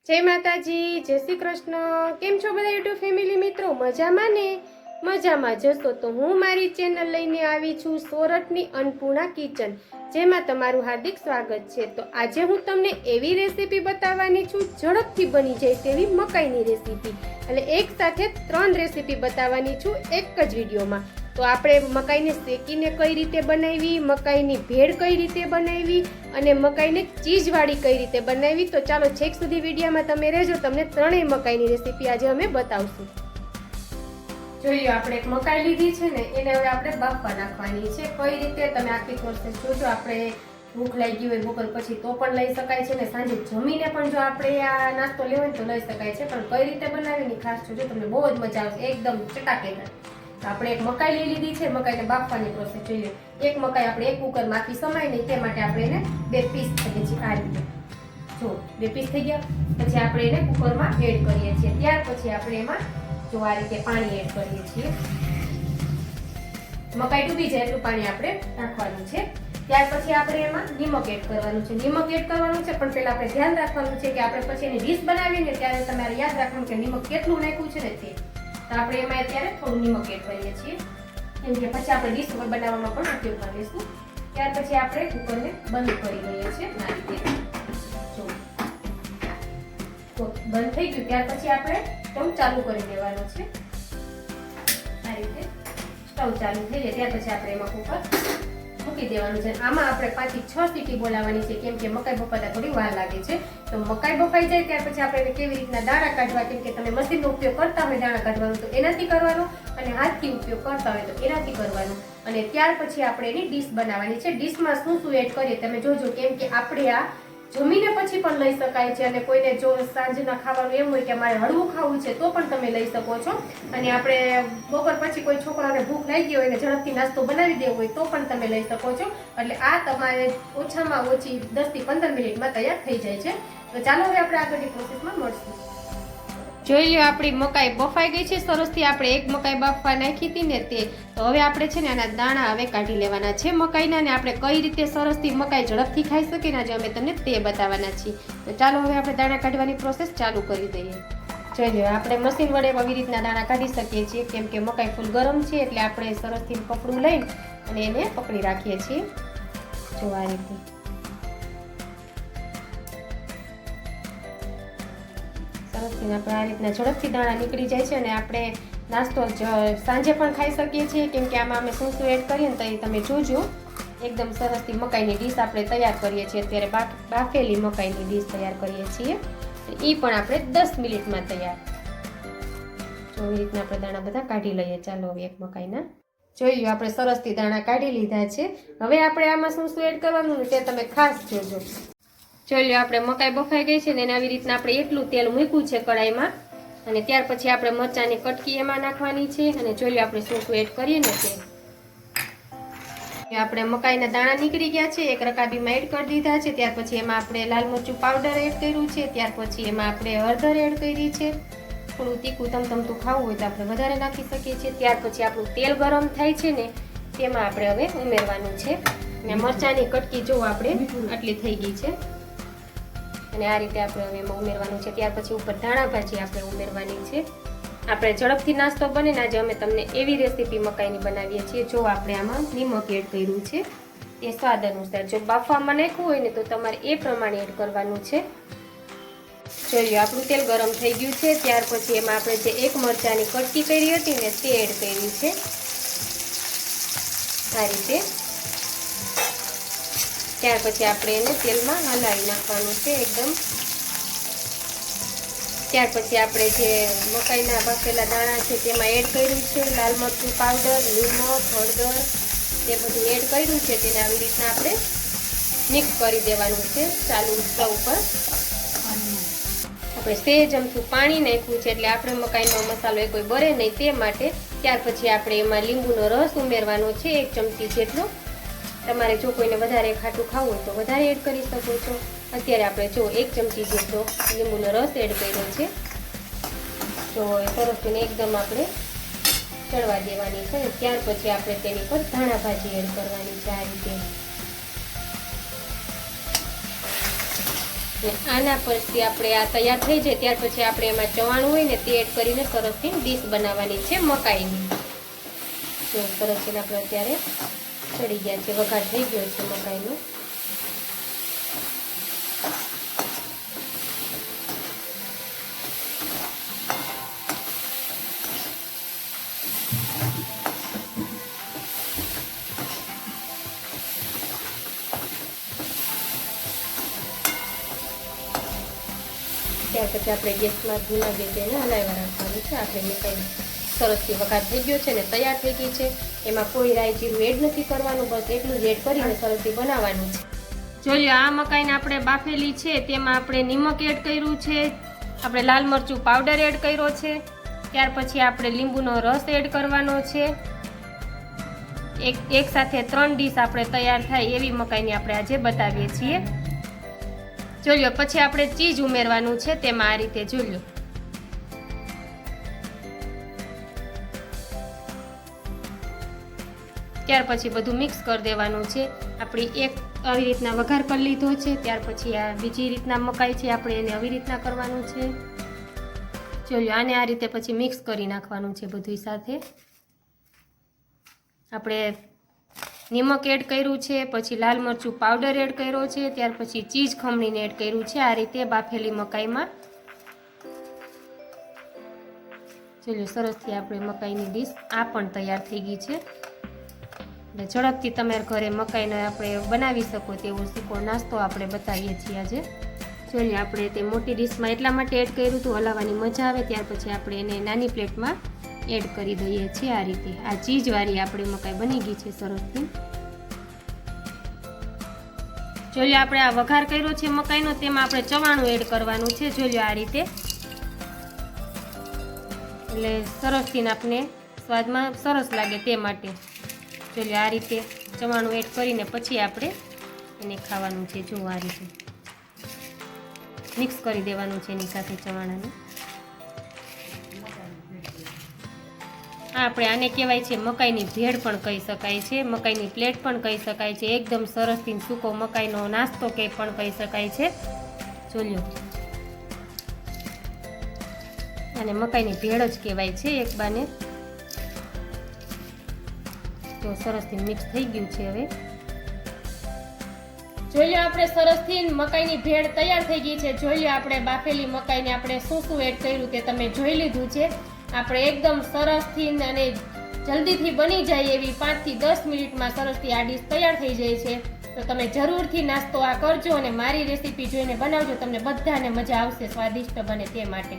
जय माताजी, जय श्री कृष्ण। केम छो बधा यूट्यूब फेमिली मित्रों? मजामां ने? मजामां जशो तो हूँ मारी चेनल लईने आवी छुं सोरठनी अन्नपूर्णा किचन, जेमां तमारुं हार्दिक स्वागत छे। तो आजे हूँ तमने एवी रेसिपी बताववानी छुं झड़पथी बनी जाय तेवी मकाईनी रेसिपी, એટલે એક સાથે 3 રેસીપી बताववानी छुं एक ज विडियोमां। तो આપણે મકાઈને શેકીને કઈ રીતે બનાવી, મકાઈની ભેળ કઈ રીતે બનાવી અને મકાઈને ચીઝવાળી કઈ રીતે બનાવી, તો ચાલો છેક સુધી વિડીયોમાં તમે રહેજો, તમને ત્રણેય મકાઈની રેસીપી આજે અમે બતાવશું। જોઈએ આપણે એક મકાઈ લીધી છે ને, એને હવે આપણે બાફવા નાખવાની છે। કઈ રીતે તમે આખી પ્રોસેસ જોજો। આપણે ભૂખ લાગી હોય બપોર પછી તો પણ લઈ શકાય છે ને સાંજે જમીને પણ જો આપણે આ નાસ્તો લેવો હોય તો લઈ શકાય છે, પણ કઈ રીતે બનાવીને ખાસ જોજો, તમને બહુ જ મજા આવશે, એકદમ ચટાકેદાર। આપણે એક મકાઈ લઈ લીધી છે, મકાઈને બાફવાની પ્રોસેસ જોઈએ। એક મકાઈ આપણે એક કુકરમાં આખી સમાય નહીં તે માટે આપણે એને 2 પીસ કરીએ છીએ। આ રીતે જો 2 પીસ થઈ ગયા પછી આપણે એને કુકરમાં એડ કરીએ છીએ। ત્યાર પછી આપણે એમાં જો આ રીતે પાણી એડ કરીએ છીએ। મકાઈ ડૂબી જાય એટલું પાણી આપણે નાખવાનું છે। ત્યાર પછી આપણે એમાં નિમક એડ કરવાનું છે। નિમક એડ કરવાનું છે, પણ પહેલા આપણે ધ્યાન રાખવાનું છે કે આપણે પછી એની ડીશ બનાવીને ત્યારે તમારે યાદ રાખવાનું કે નિમક કેટલું નાખ્યું છે ને તે। તો આપણે એમાં અત્યારે થોડું નિમક એડ કરીએ છીએ, કેમ કે પછી આપણે ડીશ બનાવવામાં પણ ઉપયોગ કરીશું। ત્યાર પછી આપણે કુકરને બંધ કરી લઈએ છીએ આ રીતે। જો તો બંધ થઈ ગયું ત્યાર પછી આપણે સ્ટવ ચાલુ કરી દેવાનો છે। આ રીતે સ્ટવ ચાલુ થઈ જાય ત્યાર પછી આપણે એમાં કુકર મૂકી દેવાનું છે। આમાં આપણે 5 થી 6 સીટી બોલાવવાની છે, કેમ કે મકાઈ બફાતા થોડી વાર લાગે છે। તો મકાઈ બફાઈ જાય ત્યાર પછી આપણે કેવી રીતના દાણા કાઢવા, કેમ કે તમે મશીનનો ઉપયોગ કરતા હોય દાણા કાઢવાનો તો એનાથી કરવાનો, અને હાથથી ઉપયોગ કરતા હોય તો એનાથી કરવાનો। અને ત્યાર પછી આપણે એની ડીશ બનાવવાની છે। ડીશમાં શું શું એડ કરીએ તમે જોજો, કેમ કે આપણે આ જમીને પછી પણ લઈ શકાય છે, અને કોઈને જો સાંજના ખાવાનું એમ હોય કે મારે હળવું ખાવું છે તો પણ તમે લઈ શકો છો। અને આપણે બપોર પછી કોઈ છોકરાને ભૂખ લાગી હોય અને ઝડપથી નાસ્તો બનાવી દેવો હોય તો પણ તમે લઈ શકો છો। એટલે આ તમારે ઓછામાં ઓછી 10 થી 15 મિનિટમાં તૈયાર થઈ જાય છે। તો ચાલો હવે આપણે આગળની પ્રોસેસમાં મળશું। જોઈ લો આપણી મકાઈ બફાઈ ગઈ છે સરસથી। આપણે એક મકાઈ બાફવા નાખી હતી ને તે, તો હવે આપણે છે ને આના દાણા હવે કાઢી લેવાના છે મકાઈના, ને આપણે કઈ રીતે સરસથી મકાઈ ઝડપથી ખાઈ શકીએ ને આજે અમે તમને તે બતાવવાના છીએ। તો ચાલો હવે આપણે દાણા કાઢવાની પ્રોસેસ ચાલુ કરી દઈએ। જોઈ લો આપણે મશીન વડે આવી રીતના દાણા કાઢી શકીએ છીએ, કેમ કે મકાઈ ફૂલ ગરમ છે એટલે આપણે સરસથી કપડું લઈને અને એને પકડી રાખીએ છીએ। જો આ રીતે સરસથી આપણે આ રીતના ઝડપથી દાણા નીકળી જાય છે, અને આપણે નાસ્તો સાંજે પણ ખાઈ શકીએ છીએ, કેમ કે આમાં અમે શું શું એડ કરીએ ને તો તમે જોજો। એકદમ સરસથી મકાઈની ડીશ આપણે તૈયાર કરીએ છીએ। અત્યારે બાફેલી મકાઈની ડીશ તૈયાર કરીએ છીએ, એ પણ આપણે 10 મિનિટમાં તૈયાર। જો એ રીતના આપણે દાણા બધા કાઢી લઈએ। ચાલો હવે એક મકાઈના જોઈ લો આપણે સરસથી દાણા કાઢી લીધા છે। હવે આપણે આમાં શું શું એડ કરવાનું ને તે તમે ખાસ જોજો। જોઈ લો આપણે મકાઈ બફાઈ ગઈ છે ને, આવી રીતના આપણે એટલું તેલ મૂક્યું છે કડાઈમાં, અને ત્યાર પછી આપણે મરચાંની કટકી એમાં નાખવાની છે। અને જોઈ લો આપણે શું શું એડ કરીએ ને તે આપણે મકાઈના દાણા નીકળી ગયા છે, એક રકાબીમાં એડ કરી દીધા છે। ત્યાર પછી એમાં આપણે લાલ મરચું પાવડર એડ કર્યું છે। ત્યાર પછી એમાં આપણે હળદર એડ કરી છે। થોડું તીખું તમતમતું ખાવું હોય તો આપણે વધારે નાખી શકીએ છીએ। ત્યાર પછી આપણું તેલ ગરમ થાય છે ને તેમાં આપણે હવે ઉમેરવાનું છે, અને મરચાંની કટકી જો આપણે આટલી થઈ ગઈ છે, અને આ રીતે આપણે હવે એમાં ઉમેરવાનું છે। ત્યાર પછી ઉપર ધાણા ભાજી આપણે ઉમેરવાની છે। આપણે ઝડપથી નાસ્તો બને ને આજે અમે તમને એવી રેસીપી મકાઈની બનાવીએ છીએ। જો આપણે આમાં નિમક એડ કર્યું છે એ સ્વાદ અનુસાર, જો બાફવામાં નાખ્યું હોય ને તો તમારે એ પ્રમાણે એડ કરવાનું છે। જોઈએ આપણું તેલ ગરમ થઈ ગયું છે। ત્યાર પછી એમાં આપણે જે એક મરચાંની કટકી કરી હતી ને તે એડ કરી છે આ રીતે। ત્યાર પછી આપણે એને તેલમાં હલાવી નાખવાનું છે એકદમ। ત્યાર પછી આપણે જે મકાઈના બાફેલા દાણા છે તેમાં એડ કર્યું છે, લાલ મરચું પાવડર, નિમક, હળદર તે બધું એડ કર્યું છે। તેને આવી રીતના આપણે મિક્સ કરી દેવાનું છે ચાલુ સ્ટવ પર। આપણે સેજ અમથું પાણી નાખ્યું છે એટલે આપણે મકાઈનો મસાલો એ કોઈ બળે નહીં તે માટે। ત્યાર પછી આપણે એમાં લીંબુનો રસ ઉમેરવાનો છે 1 ચમચી જેટલો। તમારે જો કોઈને વધારે ખાટું ખાવું હોય તો વધારે એડ કરી શકો છો। અત્યારે આપણે જો 1 ચમચી જેટલો લીંબુનો રસ એડ કર્યો છે। તો સરસથી એકદમ આપણે ચડવા દેવાની છે। ત્યાર પછી આપણે તેની પર ધાણા ભાજી એડ કરવાની છે આ રીતે। આના પછી આપણે આ તૈયાર થઈ જાય ત્યાર પછી આપણે એમાં ચવાણું હોય ને તે એડ કરીને સરસથી ડીશ બનાવવાની છે મકાઈની. તો સરસ આપણે અત્યારે ચડી ગયા છે, વઘાર થઈ ગયો છે મકાઈનો. ત્યાર પછી આપણે ગેસમાં ધીમા ગેસે એને હલાવવા રાખવાનું છે. આપણે મકાઈ સરસથી વઘાર થઈ ગયો છે ને તૈયાર થઈ ગઈ છે. એમાં કોઈ રાઈ જીરું એડ નથી કરવાનું, બસ એટલું જ એડ કરીને સરસથી બનાવવાનું છે. જોઈ લો, આ મકાઈને આપણે બાફેલી છે, તેમાં આપણે નિમક એડ કર્યું છે, આપણે લાલ મરચું પાવડર એડ કર્યો છે, ત્યાર પછી આપણે લીંબુનો રસ એડ કરવાનો છે. એક સાથે 3 ડીશ આપણે તૈયાર થાય એવી મકાઈની આપણે આજે બતાવીએ છીએ. જોઈ લો, પછી આપણે ચીઝ ઉમેરવાનું છે તેમાં આ રીતે. જોઈ લો, ત્યાર પછી બધું મિક્સ કરી દેવાનું છે. આપણી એક આવી રીતના વઘાર કરી લીધો છે, ત્યાર પછી આ બીજી રીતના મકાઈ છે, આપણે એને આવી રીતના કરવાનું છે. જોઈ લો, આને આ રીતે પછી મિક્સ કરી નાખવાનું છે બધું સાથે. આપણે નિમક એડ કર્યું છે, પછી લાલ મરચું પાવડર એડ કર્યો છે, ત્યાર પછી ચીઝ ખમણીને એડ કર્યું છે આ રીતે બાફેલી મકાઈમાં. ચલો, સરસથી આપણે મકાઈની ડીશ આ પણ તૈયાર થઈ ગઈ છે. એટલે ઝડપથી તમારા ઘરે મકાઈનો આપણે બનાવી શકો તેવો સૂકો નાસ્તો આપણે બતાવીએ છીએ આજે. ચલો, આપણે તે મોટી ડીશમાં એટલા માટે એડ કર્યું હતું હલાવવાની મજા આવે. ત્યાર પછી આપણે એને નાની પ્લેટમાં એડ કરી દઈએ છીએ આ રીતે. આ ચીઝવાળી આપણી મકાઈ બની ગઈ છે સરસથી. જોઈ લો, આપણે આ વઘાર કર્યો છે મકાઈનો, તેમાં આપણે ચવાણું એડ કરવાનું છે. જોઈ લો, આ રીતે. એટલે સરસથી આપણે સ્વાદમાં સરસ લાગે તે માટે. જોઈ લો, આ રીતે ચવાણું એડ કરીને પછી આપણે એને ખાવાનું છે. જો આ રીતે મિક્સ કરી દેવાનું છે એની સાથે ચવાણાને. આપણે આને કહેવાય છે મકાઈની ભેળ પણ કહી શકાય છે, મકાઈની પ્લેટ પણ કહી શકાય છે, એકદમ સરસથી સૂકો મકાઈનો નાસ્તો કે પણ કહી શકાય છે. જોઈ લો, અને મકાઈની ભેળ જ કહેવાય છે એક બાને. તો સરસથી મિક્સ થઈ ગયું છે. હવે જોઈ લો, આપણે સરસથી મકાઈની ભેળ તૈયાર થઈ ગઈ છે. જોઈ લો, આપણે બાફેલી મકાઈને આપણે શું એડ કર્યું તે તમે જોઈ લીધું છે. આપણે એકદમ સરસથી અને જલ્દીથી બની જાય એવી 5 થી 10 મિનિટમાં સરસથી આ ડીશ તૈયાર થઈ જાય છે. તો તમે જરૂરથી નાસ્તો આ કરજો અને મારી રેસીપી જોઈને બનાવજો, તમને બધાને મજા આવશે, સ્વાદિષ્ટ બને તે માટે.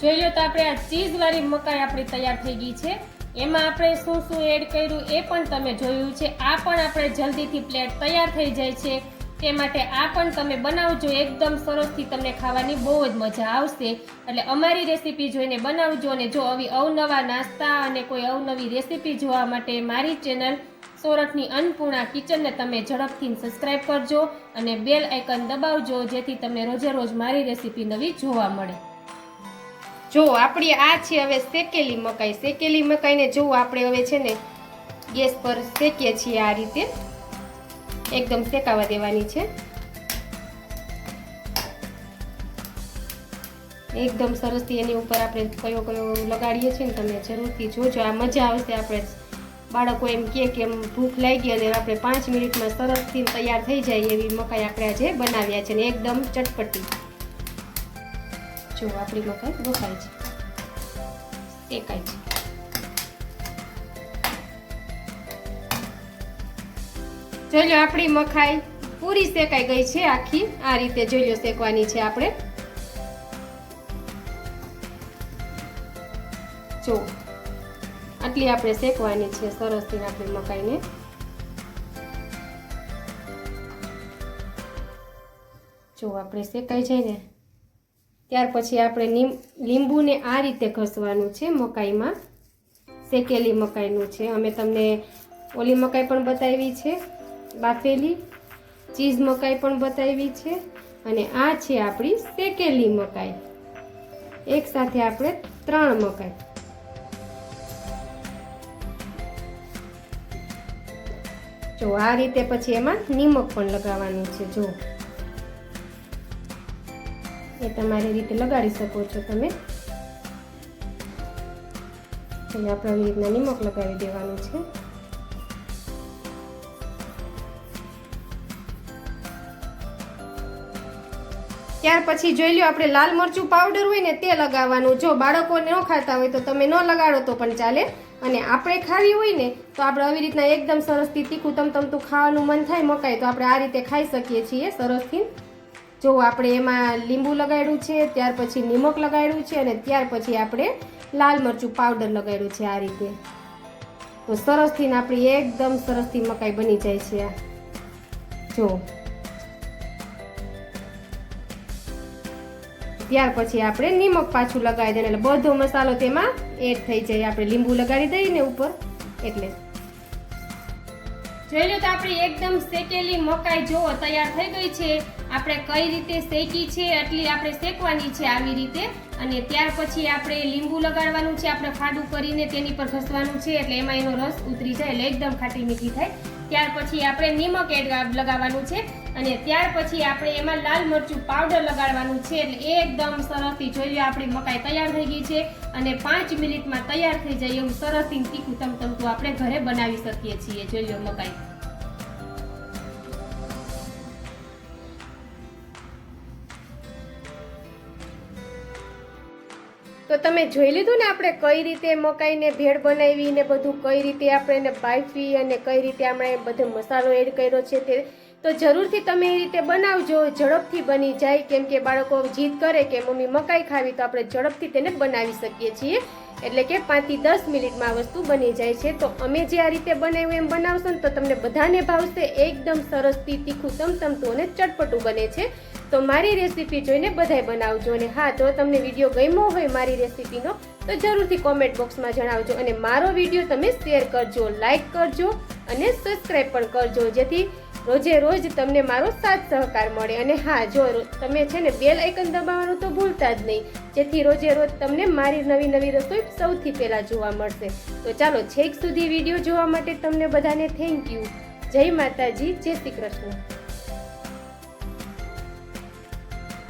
જોઈ લો, તો આપણે આ ચીઝવાળી મકાઈ આપણી તૈયાર થઈ ગઈ છે. એમાં આપણે શું એડ કર્યું એ પણ તમે જોયું છે. આ પણ આપણે જલ્દીથી પ્લેટ તૈયાર થઈ જાય છે, તે માટે આ પણ તમે બનાવજો. એકદમ સરસથી તમને ખાવાની બહુ જ મજા આવશે. એટલે અમારી રેસીપી જોઈને બનાવજો. અને જો આવી અવનવા નાસ્તા અને કોઈ અવનવી રેસીપી જોવા માટે મારી ચેનલ સોરઠની અન્નપૂર્ણા કિચનને તમે ઝડપથી સબસ્ક્રાઈબ કરજો અને બેલ આઇકન દબાવજો, જેથી તમને રોજે રોજ મારી રેસીપી નવી જોવા મળે. જો આપણી આ છે હવે શેકેલી મકાઈ. શેકેલી મકાઈને જો આપણે હવે છે ને ગેસ પર શેકીએ છીએ આ રીતે. એકદમ શેકાવા દેવાની છે. એકદમ સરસથી એની ઉપર આપણે કયો લગાડીએ છીએ ને તમે જરૂરથી જોજો, આ મજા આવશે. આપણે બાળકો એમ કે એમ ભૂખ લાગી અને આપણે 5 મિનિટમાં સરસથી તૈયાર થઈ જાય એવી મકાઈ આપણે આજે બનાવ્યા છે ને એકદમ ચટપટી. જો આપણી મકાઈ બફાય છે, શેકાય છે. જોઈ લો, આપણી મકાઈ પૂરી શેકાઈ ગઈ છે આખી. આ રીતે જોઈ લો શેકવાની છે આપણે. જો આટલી આપણે શેકવાની છે સરસથી આપણી મકાઈને. જો આપણે શેકાઈ જાય ને ત્યાર પછી આપણે લીંબુને આ રીતે ઘસવાનું છે મકાઈમાં. શેકેલી મકાઈનું છે. અમે તમને ઓલી મકાઈ પણ બતાવી છે, બાફેલી ચીઝ મકાઈ પણ બતાવી છે, અને આ છે આપણી શેકેલી મકાઈ. એક સાથે આપણે 3 મકાઈ. જો આ રીતે પછી એમાં નિમક પણ લગાવવાનું છે. જો એ તમારી રીતે લગાડી શકો છો તમે. આપણે આવી રીતના નિમક લગાવી દેવાનું છે. ત્યાર પછી જોઈ લો, આપણે લાલ મરચું પાવડર હોય ને તે લગાવવાનું. જો બાળકો ન ખાતા હોય તો તમે ન લગાડો તો પણ ચાલે, અને આપણે ખાવી હોય ને તો આપણે આવી રીતના એકદમ સરસથી તીખું તમતમતું ખાવાનું મન થાય મકાઈ તો આપણે આ રીતે ખાઈ શકીએ છીએ સરસથી. જો આપણે એમાં લીંબુ લગાડ્યું છે, ત્યાર પછી નિમક લગાડ્યું છે, અને ત્યાર પછી આપણે લાલ મરચું પાવડર લગાડ્યું છે આ રીતે. તો સરસથી આપણી એકદમ સરસથી મકાઈ બની જાય છે. આ જો ત્યાર પછી આપણે નિમક પાછું લગાવી દઈએ એટલે બધો મસાલો તેમાં એડ થઈ જાય. આપણે લીંબુ લગાડી દઈએ ને ઉપર એટલે. જોઈ લો તો આપણી એકદમ શેકેલી મકાઈ જોવો તૈયાર થઈ ગઈ છે. આપણે કઈ રીતે શેકી છે એટલી આપણે શેકવાની છે આવી રીતે. અને ત્યાર પછી આપણે લીંબુ લગાડવાનું છે, આપણે ફાડું કરીને તેની પર ઘસવાનું છે એટલે એમાં એનો રસ ઉતરી જાય એટલે એકદમ ખાટી મીઠી થાય. ત્યાર પછી આપણે નિમક લગાવવાનું છે, અને ત્યાર પછી આપણે એમાં લાલ મરચું પાવડર લગાડવાનું છે એટલે એકદમ સરસથી જોઈ લો આપણી મકાઈ તૈયાર થઈ ગઈ છે. અને 5 મિનિટમાં તૈયાર થઈ જાય એવું સરસથી તીખું તમતમતું આપણે ઘરે બનાવી શકીએ છીએ. જોઈ લો મકાઈ. તો તમે જોઈ લીધું ને આપણે કઈ રીતે મકાઈને ભેળ બનાવી ને બધું કઈ રીતે આપણે એને બાફી અને કઈ રીતે આપણે બધો મસાલો એડ કર્યો છે તે. તો જરૂરથી તમે એ રીતે બનાવજો, ઝડપથી બની જાય. કેમ કે બાળકો જીદ કરે કે મમ્મી મકાઈ ખાવી તો આપણે ઝડપથી તેને બનાવી શકીએ છીએ. એટલે કે 5 થી 10 મિનિટમાં આ વસ્તુ બની જાય છે. તો અમે જે આ રીતે બનાવ્યું એમ બનાવશો ને તો તમને બધાને ભાવશે. એકદમ સરસથી તીખું તમતમતું અને ચટપટું બને છે. તો મારી રેસીપી જોઈને બધાય બનાવજો. અને હા, જો તમને વિડીયો ગમ્યો હોય મારી રેસીપીનો તો જરૂરથી કોમેન્ટ બોક્સમાં જણાવજો. અને મારો વિડીયો તમે શેર કરજો, લાઈક કરજો અને સબસ્ક્રાઈબ પણ કરજો, જેથી રોજે રોજ તમને મારો સાથ સહકાર મળે. અને હા, જો તમે છે ને બેલ આઇકન દબાવવાનું તો ભૂલતા જ નહીં, જેથી રોજે રોજ તમને મારી નવી નવી રસોઈ સૌથી પહેલા જોવા મળશે. તો ચાલો, છેક સુધી વિડીયો જોવા માટે તમને બધાને થેન્ક યુ. જય માતાજી, જય શ્રી કૃષ્ણ.